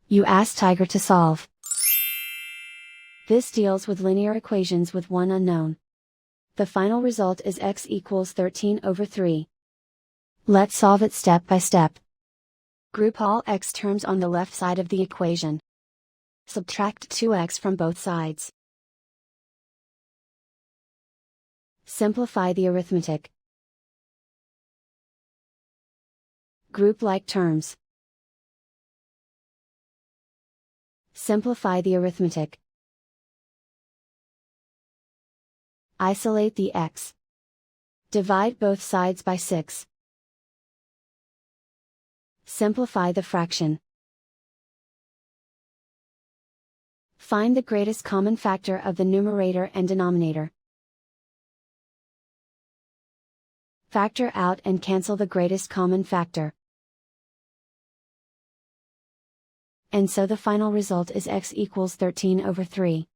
You ask Tiger to solve. This deals with linear equations with one unknown. The final result is x equals 13/3. Let's solve it step by step. Group all x terms on the left side of the equation. Subtract 2x from both sides. Simplify the arithmetic. Group like terms. Simplify the arithmetic. Isolate the x. Divide both sides by 6. Simplify the fraction. Find the greatest common factor of the numerator and denominator. Factor out and cancel the greatest common factor. And so the final result is x equals 13/3.